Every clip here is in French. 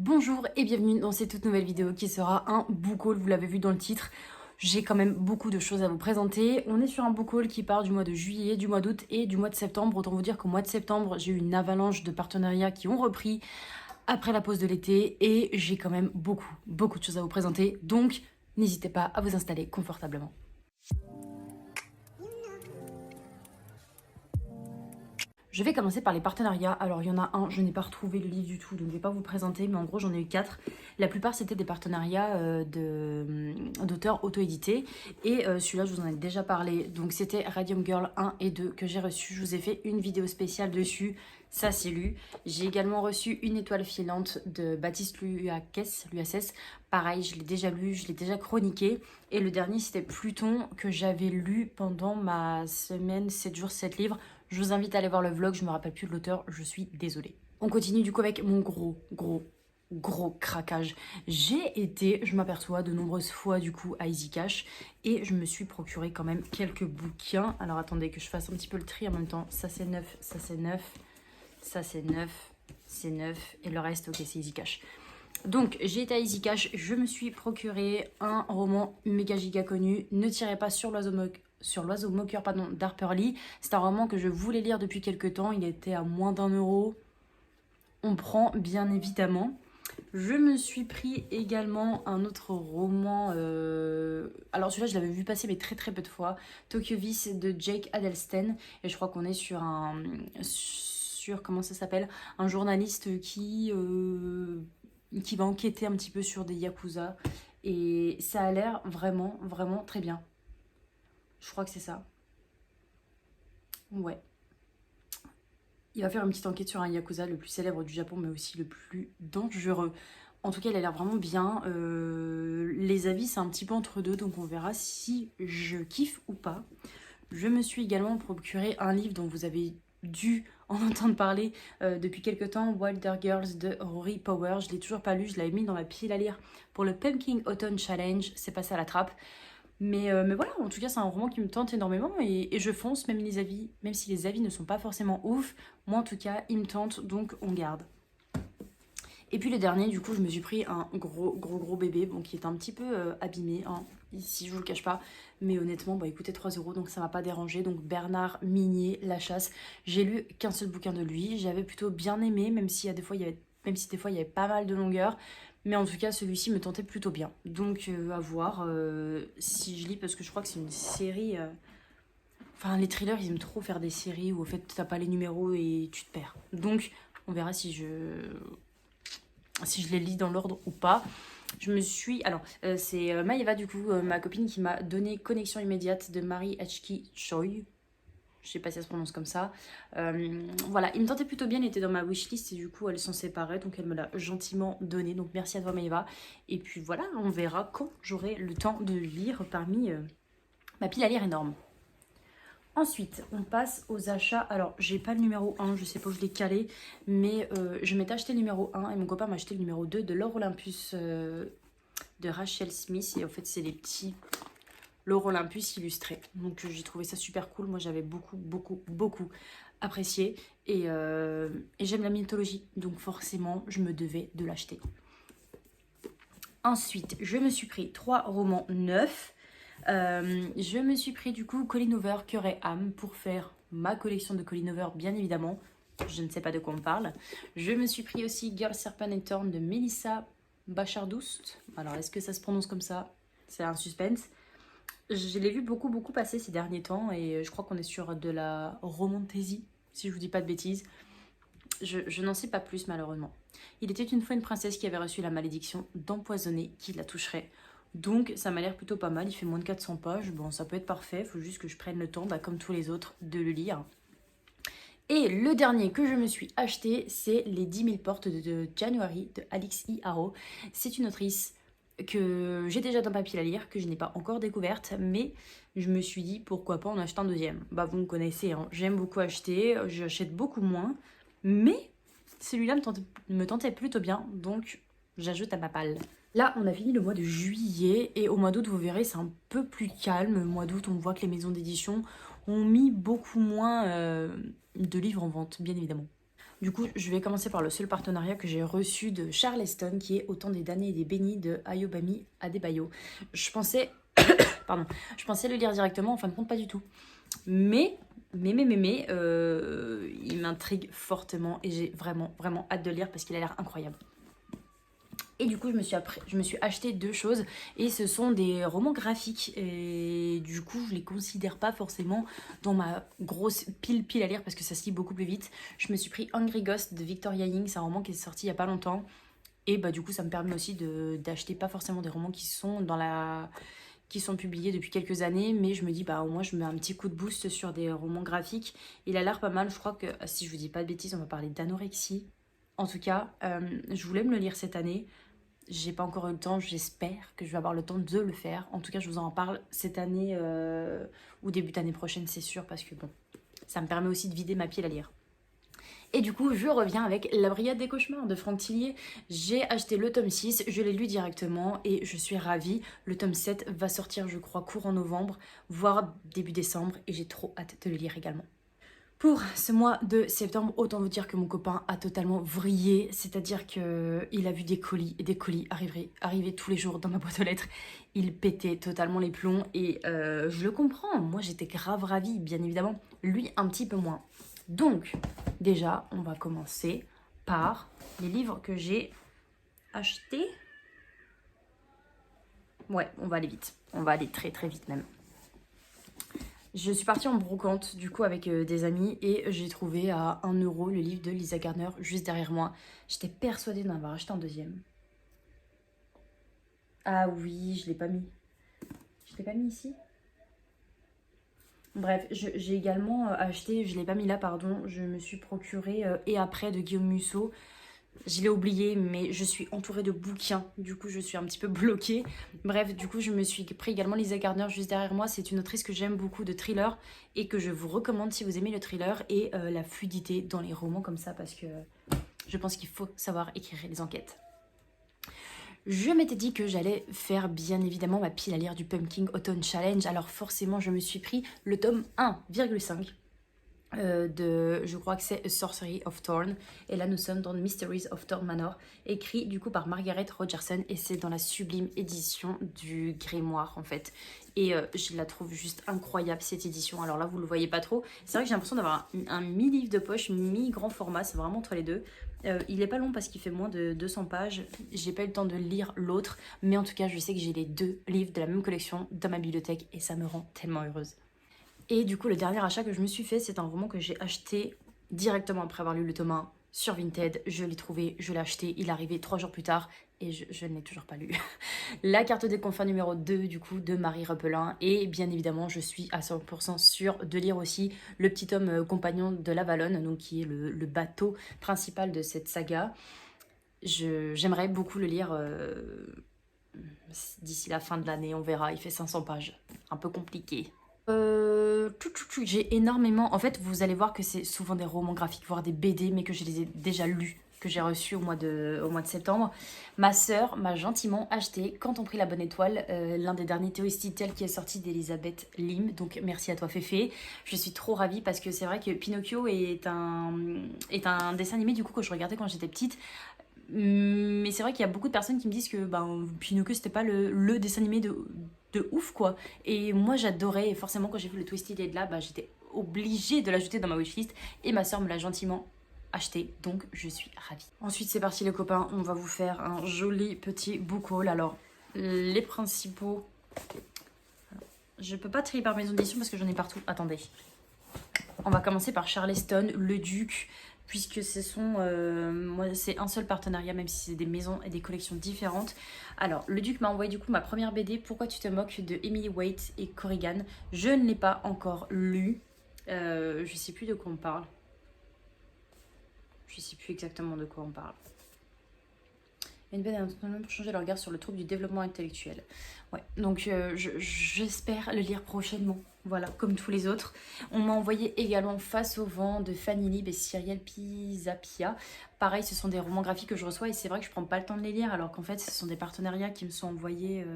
Bonjour et bienvenue dans cette toute nouvelle vidéo qui sera un book haul, vous l'avez vu dans le titre. J'ai quand même beaucoup de choses à vous présenter. On est sur un book haul qui part du mois de juillet, du mois d'août et du mois de septembre. Autant vous dire qu'au mois de septembre, j'ai eu une avalanche de partenariats qui ont repris après la pause de l'été et j'ai quand même beaucoup de choses à vous présenter. Donc, n'hésitez pas à vous installer confortablement. Je vais commencer par les partenariats. Alors il y en a un, je n'ai pas retrouvé le livre du tout, donc je ne vais pas vous le présenter, mais en gros j'en ai eu 4. La plupart c'était des partenariats d'auteurs auto-édités. Et celui-là je vous en ai déjà parlé, donc c'était Radium Girl 1 et 2 que j'ai reçu. Je vous ai fait une vidéo spéciale dessus, ça c'est lu. J'ai également reçu Une étoile filante de Baptiste l'UASS. Pareil, je l'ai déjà lu, je l'ai déjà chroniqué. Et le dernier c'était Pluton que j'avais lu pendant ma semaine 7 jours 7 livres. Je vous invite à aller voir le vlog, je me rappelle plus de l'auteur, je suis désolée. On continue du coup avec mon gros craquage. J'ai été, je m'aperçois, de nombreuses fois du coup à Easy Cash et je me suis procuré quand même quelques bouquins. Alors attendez que je fasse un petit peu le tri en même temps. Ça c'est neuf, ça c'est neuf, ça c'est neuf, c'est neuf et le reste, ok, c'est Easy Cash. Donc j'ai été à Easy Cash, je me suis procuré un roman méga giga connu, Ne tirez pas sur l'oiseau moqueur d'Harper Lee. C'est un roman que je voulais lire depuis quelques temps, il était à moins d'1 €. On prend bien évidemment. Je me suis pris également un autre roman, alors celui-là je l'avais vu passer mais très peu de fois, Tokyo Vice de Jake Adelstein, et je crois qu'on est sur comment ça s'appelle, un journaliste qui va enquêter un petit peu sur des yakuza, et ça a l'air vraiment très bien. Je crois que c'est ça. Ouais. Il va faire une petite enquête sur un yakuza, le plus célèbre du Japon, mais aussi le plus dangereux. En tout cas, il a l'air vraiment bien. Les avis, c'est un petit peu entre deux, donc on verra si je kiffe ou pas. Je me suis également procuré un livre dont vous avez dû en entendre parler depuis quelques temps, Wilder Girls de Rory Power. Je ne l'ai toujours pas lu, je l'avais mis dans ma pile à lire pour le Pumpkin Autumn Challenge. C'est passé à la trappe. Mais voilà, en tout cas, c'est un roman qui me tente énormément et je fonce, même si les avis ne sont pas forcément ouf. Moi, en tout cas, il me tente, donc on garde. Et puis le dernier, du coup, je me suis pris un gros bébé, bon, qui est un petit peu abîmé, hein, ici, je vous le cache pas. Mais honnêtement, bah, il coûtait 3 €, donc ça m'a pas dérangé. Donc Bernard Minier, La Chasse. J'ai lu qu'un seul bouquin de lui. J'avais plutôt bien aimé, même si des fois, il y avait pas mal de longueur. Mais en tout cas, celui-ci me tentait plutôt bien. Donc à voir si je lis, parce que je crois que c'est une série... Enfin, les thrillers, ils aiment trop faire des séries où, au fait, t'as pas les numéros et tu te perds. Donc, on verra si je les lis dans l'ordre ou pas. Je me suis... Alors, c'est Maëva, du coup, ma copine, qui m'a donné Connexion immédiate de Marie H.K. Choi. Je sais pas si ça se prononce comme ça. Voilà, il me tentait plutôt bien, il était dans ma wishlist et du coup elles sont séparées, donc elle me l'a gentiment donné. Donc merci à toi Maëva. Et puis voilà, on verra quand j'aurai le temps de lire parmi ma pile à lire énorme. Ensuite, on passe aux achats. Alors, j'ai pas le numéro 1, je sais pas où je l'ai calé, mais je m'étais acheté le numéro 1 et mon copain m'a acheté le numéro 2 de L'Or Olympus de Rachel Smith. Et en fait, c'est les petits L'Or Olympus illustré. Donc j'ai trouvé ça super cool. Moi j'avais beaucoup apprécié. Et j'aime la mythologie. Donc forcément je me devais de l'acheter. Ensuite je me suis pris 3 romans neufs. Je me suis pris du coup Colleen Hoover, Cœur et âme pour faire ma collection de Colleen Hoover, bien évidemment. Je ne sais pas de quoi on parle. Je me suis pris aussi Girl, Serpent and Thorn de Melissa Bachardoust. Alors est-ce que ça se prononce comme ça? C'est un suspense. Je l'ai vu beaucoup passer ces derniers temps et je crois qu'on est sur de la romantasy, si je vous dis pas de bêtises. Je n'en sais pas plus malheureusement. Il était une fois une princesse qui avait reçu la malédiction d'empoisonner qui la toucherait. Donc ça m'a l'air plutôt pas mal, il fait moins de 400 pages, bon ça peut être parfait, il faut juste que je prenne le temps, comme tous les autres, de le lire. Et le dernier que je me suis acheté, c'est Les 10 000 portes de January de Alix E. Harrow. C'est une autrice que j'ai déjà dans ma pile à lire, que je n'ai pas encore découverte, mais je me suis dit pourquoi pas en acheter un deuxième. Bah vous me connaissez, hein, j'aime beaucoup acheter, j'achète beaucoup moins, mais celui-là me tentait plutôt bien, donc j'ajoute à ma palle. Là, on a fini le mois de juillet et au mois d'août, vous verrez, c'est un peu plus calme. Au mois d'août, on voit que les maisons d'édition ont mis beaucoup moins de livres en vente, bien évidemment. Du coup, je vais commencer par le seul partenariat que j'ai reçu de Charleston, qui est Autant des damnés et des bénis de Ayobami Adebayo. Je pensais, pardon, je pensais le lire directement, en fin de compte, pas du tout. Mais il m'intrigue fortement et j'ai vraiment, vraiment hâte de le lire parce qu'il a l'air incroyable. Et du coup, je me suis acheté 2 choses et ce sont des romans graphiques. Et du coup, je les considère pas forcément dans ma grosse pile à lire parce que ça se lit beaucoup plus vite. Je me suis pris Hungry Ghost de Victoria Young, c'est un roman qui est sorti il y a pas longtemps. Et bah du coup, ça me permet aussi d'acheter pas forcément des romans qui sont publiés depuis quelques années, mais je me dis bah au moins je mets un petit coup de boost sur des romans graphiques. Il a l'air pas mal, je crois que si je vous dis pas de bêtises, on va parler d'anorexie. En tout cas, je voulais me le lire cette année. J'ai pas encore eu le temps, j'espère que je vais avoir le temps de le faire. En tout cas, je vous en parle cette année ou début d'année prochaine, c'est sûr, parce que bon, ça me permet aussi de vider ma pile à lire. Et du coup, je reviens avec La Brigade des Cauchemars de Franck Tillier. J'ai acheté le tome 6, je l'ai lu directement et je suis ravie. Le tome 7 va sortir, je crois, courant novembre, voire début décembre, et j'ai trop hâte de le lire également. Pour ce mois de septembre, autant vous dire que mon copain a totalement vrillé, c'est-à-dire qu'il a vu des colis arriver tous les jours dans ma boîte aux lettres. Il pétait totalement les plombs et je le comprends, moi j'étais grave ravie, bien évidemment, lui un petit peu moins. Donc, déjà, on va commencer par les livres que j'ai achetés. Ouais, on va aller vite, on va aller très très vite même. Je suis partie en brocante du coup avec des amis et j'ai trouvé à 1 euro le livre de Lisa Gardner juste derrière moi. J'étais persuadée d'en avoir acheté un deuxième. Ah oui, je l'ai pas mis. Je l'ai pas mis ici. Bref, j'ai également acheté, je l'ai pas mis là pardon, je me suis procuré Et après de Guillaume Musso. Je l'ai oublié, mais je suis entourée de bouquins. Du coup, je suis un petit peu bloquée. Bref, du coup, je me suis pris également Lisa Gardner juste derrière moi. C'est une autrice que j'aime beaucoup de thriller et que je vous recommande si vous aimez le thriller et la fluidité dans les romans comme ça parce que je pense qu'il faut savoir écrire les enquêtes. Je m'étais dit que j'allais faire bien évidemment ma pile à lire du Pumpkin Autumn Challenge. Alors forcément, je me suis pris le tome 1,5. Je crois que c'est A Sorcery of Thorn, et là nous sommes dans Mysteries of Thorn Manor, écrit du coup par Margaret Rogerson, et c'est dans la sublime édition du grimoire en fait, et je la trouve juste incroyable cette édition. Alors là vous le voyez pas trop, c'est vrai que j'ai l'impression d'avoir un mi-livre de poche, mi-grand format, c'est vraiment entre les deux. Il est pas long parce qu'il fait moins de 200 pages, j'ai pas eu le temps de lire l'autre, mais en tout cas je sais que j'ai les 2 livres de la même collection dans ma bibliothèque et ça me rend tellement heureuse. Et du coup, le dernier achat que je me suis fait, c'est un roman que j'ai acheté directement après avoir lu le tome 1 sur Vinted. Je l'ai trouvé, je l'ai acheté, il est arrivé 3 jours plus tard et je ne l'ai toujours pas lu. La carte des confins numéro 2 du coup de Marie Repelin. Et bien évidemment, je suis à 100% sûre de lire aussi le petit tome compagnon de l'Avalon, donc qui est le bateau principal de cette saga. J'aimerais beaucoup le lire d'ici la fin de l'année, on verra. Il fait 500 pages, un peu compliqué. J'ai énormément... En fait, vous allez voir que c'est souvent des romans graphiques, voire des BD, mais que je les ai déjà lus, que j'ai reçus au mois de septembre. Ma sœur m'a gentiment acheté, quand on prit la bonne étoile, l'un des derniers Twisted Tales qui est sorti d'Elisabeth Lim. Donc merci à toi Féfé. Je suis trop ravie parce que c'est vrai que Pinocchio est un dessin animé du coup que je regardais quand j'étais petite. Mais c'est vrai qu'il y a beaucoup de personnes qui me disent que Pinocchio c'était pas le dessin animé de ouf quoi. Et moi j'adorais, et forcément quand j'ai vu le Twisted et de là, j'étais obligée de l'ajouter dans ma wishlist et ma soeur me l'a gentiment acheté, donc je suis ravie. Ensuite c'est parti les copains, on va vous faire un joli petit book haul. Alors les principaux, je peux pas trier par maison d'édition parce que j'en ai partout, attendez. On va commencer par Charleston, Le Duc, puisque c'est un seul partenariat, même si c'est des maisons et des collections différentes. Alors, Le Duc m'a envoyé du coup ma première BD, Pourquoi tu te moques, de Emily Waite et Corrigan. Je ne l'ai pas encore lu. Je sais plus de quoi on parle. Je sais plus exactement de quoi on parle. Une BD pour changer le regard sur le trouble du développement intellectuel. Ouais, donc j'espère le lire prochainement. Voilà, comme tous les autres. On m'a envoyé également Face au vent de Fanny Lib et Cyrielle Pisapia. Pareil, ce sont des romans graphiques que je reçois et c'est vrai que je prends pas le temps de les lire alors qu'en fait, ce sont des partenariats qui me sont envoyés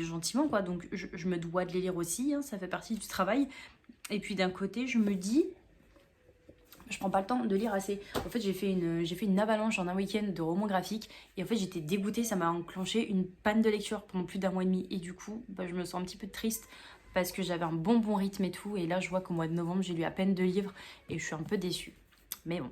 gentiment, quoi. Donc je me dois de les lire aussi, hein, ça fait partie du travail. Et puis d'un côté, je me dis je prends pas le temps de lire assez. En fait, j'ai fait une avalanche en un week-end de romans graphiques et en fait, j'étais dégoûtée. Ça m'a enclenché une panne de lecture pendant plus d'un mois et demi. Et du coup, je me sens un petit peu triste parce que j'avais un bon rythme et tout. Et là, je vois qu'au mois de novembre, j'ai lu à peine 2 livres et je suis un peu déçue. Mais bon.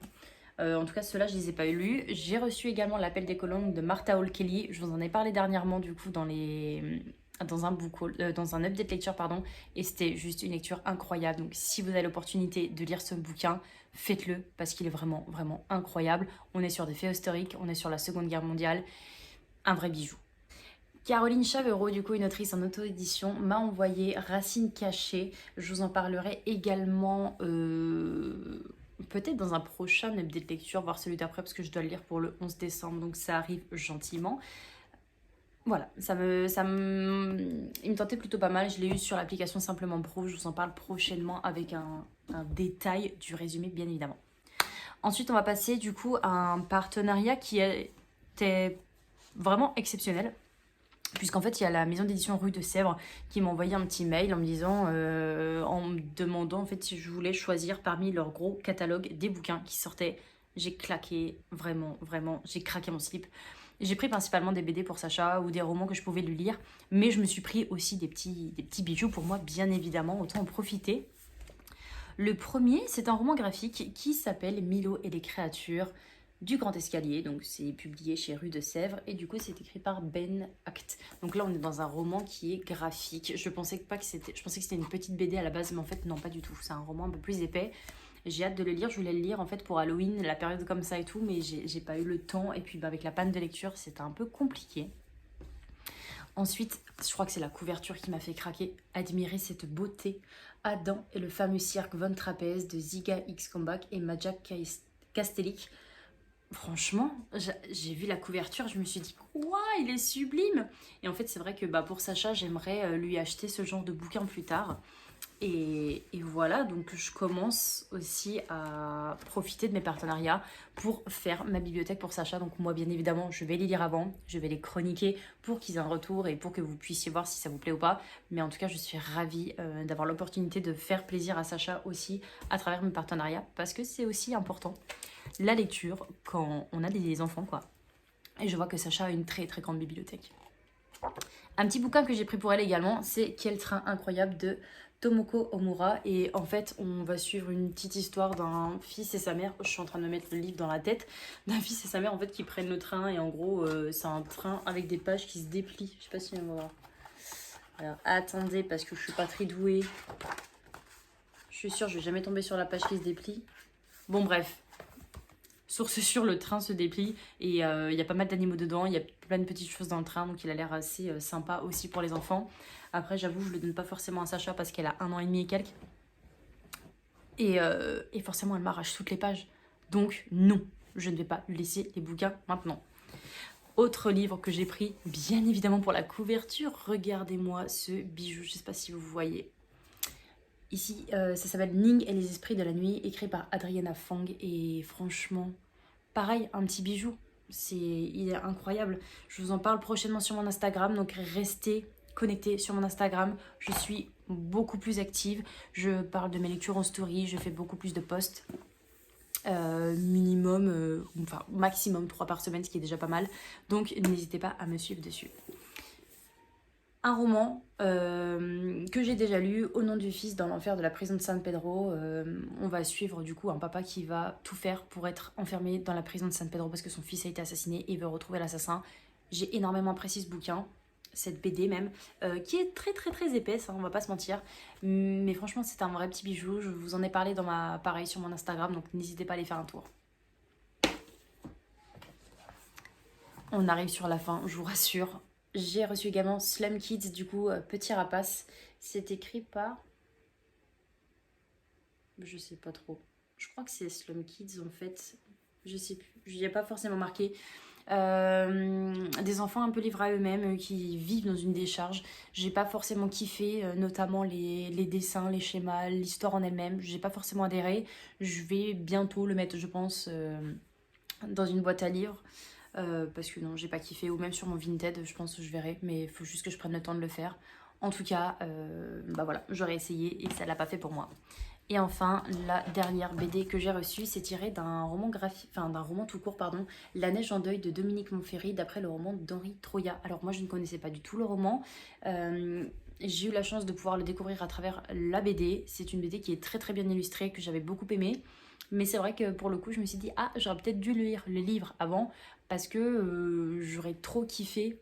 En tout cas, ceux-là, je les ai pas lus. J'ai reçu également L'Appel des colonnes de Martha Hall Kelly. Je vous en ai parlé dernièrement, du coup, dans un update lecture, pardon. Et c'était juste une lecture incroyable. Donc, si vous avez l'opportunité de lire ce bouquin, faites-le parce qu'il est vraiment incroyable. On est sur des faits historiques, on est sur la Seconde Guerre mondiale. Un vrai bijou. Caroline Chavereau, du coup une autrice en auto-édition, m'a envoyé Racines cachées. Je vous en parlerai également peut-être dans un prochain update lecture, voire celui d'après parce que je dois le lire pour le 11 décembre, donc ça arrive gentiment. Voilà, il me tentait plutôt pas mal. Je l'ai eu sur l'application Simplement Pro. Je vous en parle prochainement avec un détail du résumé, bien évidemment. Ensuite, on va passer du coup à un partenariat qui était vraiment exceptionnel. Puisqu'en fait, il y a la maison d'édition Rue de Sèvres qui m'a envoyé un petit mail en me disant, en me demandant en fait si je voulais choisir parmi leur gros catalogue des bouquins qui sortaient. J'ai claqué, vraiment, j'ai craqué mon slip. J'ai pris principalement des BD pour Sacha ou des romans que je pouvais lui lire, mais je me suis pris aussi des petits bijoux pour moi, bien évidemment, autant en profiter. Le premier, c'est un roman graphique qui s'appelle Milo et les créatures du Grand Escalier. Donc c'est publié chez Rue de Sèvres et du coup c'est écrit par Ben Act. Donc là on est dans un roman qui est graphique. Je pensais que c'était une petite BD à la base, mais en fait non, pas du tout. C'est un roman un peu plus épais. J'ai hâte de le lire. Je voulais le lire en fait pour Halloween, la période comme ça et tout, mais j'ai pas eu le temps. Et puis avec la panne de lecture, c'était un peu compliqué. Ensuite, je crois que c'est la couverture qui m'a fait craquer. Admirer cette beauté. Adam et le fameux cirque Von Trapèze de Ziga X Comeback et Maja Kastelik. Franchement, j'ai vu la couverture, je me suis dit, waouh, il est sublime. Et en fait, c'est vrai que pour Sacha, j'aimerais lui acheter ce genre de bouquin plus tard. Et voilà, donc je commence aussi à profiter de mes partenariats pour faire ma bibliothèque pour Sacha. Donc moi, bien évidemment, je vais les lire avant, je vais les chroniquer pour qu'ils aient un retour et pour que vous puissiez voir si ça vous plaît ou pas. Mais en tout cas, je suis ravie d'avoir l'opportunité de faire plaisir à Sacha aussi à travers mes partenariats parce que c'est aussi important, la lecture, quand on a des enfants, quoi. Et je vois que Sacha a une très grande bibliothèque. Un petit bouquin que j'ai pris pour elle également, c'est Quel train incroyable de Tomoko Omura. Et en fait, on va suivre une petite histoire d'un fils et sa mère. Je suis en train de me mettre le livre dans la tête. D'un fils et sa mère, en fait, qui prennent le train. Et en gros, c'est un train avec des pages qui se déplient. Je sais pas si on va voir. Alors, attendez, parce que je suis pas très douée. Je suis sûre, je vais jamais tomber sur la page qui se déplie. Bon, bref. Source sûre, le train se déplie et il y a pas mal d'animaux dedans, il y a plein de petites choses dans le train, donc il a l'air assez sympa aussi pour les enfants. Après, j'avoue, je le donne pas forcément à Sacha parce qu'elle a 1 an et demi et quelques. Et forcément, elle m'arrache toutes les pages. Donc non, je ne vais pas lui laisser les bouquins maintenant. Autre livre que j'ai pris, bien évidemment pour la couverture, regardez-moi ce bijou, je sais pas si vous voyez. Ici, ça s'appelle Ning et les esprits de la nuit, écrit par Adriana Fang. Et franchement, pareil, un petit bijou. Il est incroyable. Je vous en parle prochainement sur mon Instagram, donc restez connectés sur mon Instagram. Je suis beaucoup plus active. Je parle de mes lectures en story, je fais beaucoup plus de posts. Maximum 3 par semaine, ce qui est déjà pas mal. Donc n'hésitez pas à me suivre dessus. Un roman que j'ai déjà lu, Au nom du fils dans l'enfer de la prison de San Pedro. On va suivre du coup un papa qui va tout faire pour être enfermé dans la prison de San Pedro parce que son fils a été assassiné et il veut retrouver l'assassin. J'ai énormément apprécié ce bouquin, cette BD même, qui est très épaisse, hein, on va pas se mentir. Mais franchement, c'est un vrai petit bijou. Je vous en ai parlé pareil sur mon Instagram, donc n'hésitez pas à aller faire un tour. On arrive sur la fin, je vous rassure. J'ai reçu également Slum Kids, du coup, Petit Rapace. C'est écrit par... Je sais pas trop. Je crois que c'est Slum Kids, en fait. Je sais plus. Je n'y ai pas forcément marqué. Des enfants un peu livrés à eux-mêmes, qui vivent dans une décharge. J'ai pas forcément kiffé, notamment les dessins, les schémas, l'histoire en elle-même. J'ai pas forcément adhéré. Je vais bientôt le mettre, je pense, dans une boîte à livres. Parce que non, j'ai pas kiffé, ou même sur mon Vinted, je pense que je verrai, mais il faut juste que je prenne le temps de le faire. En tout cas, voilà, j'aurais essayé et ça l'a pas fait pour moi. Et enfin, la dernière BD que j'ai reçue, c'est tiré d'un roman graphique, enfin d'un roman tout court, pardon, La Neige en deuil de Dominique Montferry, d'après le roman d'Henri Troya. Alors moi, je ne connaissais pas du tout le roman. J'ai eu la chance de pouvoir le découvrir à travers la BD. C'est une BD qui est très très bien illustrée, que j'avais beaucoup aimée. Mais c'est vrai que pour le coup, je me suis dit, ah, j'aurais peut-être dû lire le livre avant, parce que j'aurais trop kiffé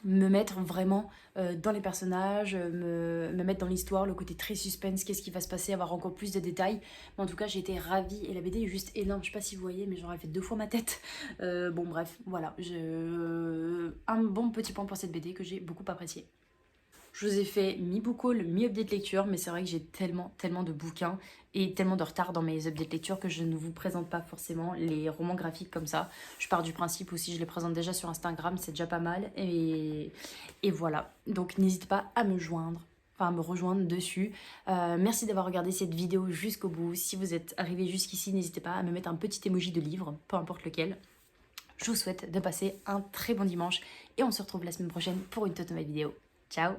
me mettre vraiment dans les personnages, me mettre dans l'histoire, le côté très suspense, qu'est-ce qui va se passer, avoir encore plus de détails. Mais en tout cas, j'ai été ravie et la BD est juste énorme. Je sais pas si vous voyez, mais j'aurais fait 2 fois ma tête. Bon, bref, voilà. Un bon petit point pour cette BD que j'ai beaucoup apprécié. Je vous ai fait mi-book haul, mi-update lecture, mais c'est vrai que j'ai tellement de bouquins et tellement de retard dans mes updates lecture que je ne vous présente pas forcément les romans graphiques comme ça. Je pars du principe où si je les présente déjà sur Instagram, c'est déjà pas mal. Et voilà. Donc n'hésitez pas à me joindre. Enfin, à me rejoindre dessus. Merci d'avoir regardé cette vidéo jusqu'au bout. Si vous êtes arrivé jusqu'ici, n'hésitez pas à me mettre un petit emoji de livre, peu importe lequel. Je vous souhaite de passer un très bon dimanche et on se retrouve la semaine prochaine pour une toute nouvelle vidéo. Ciao!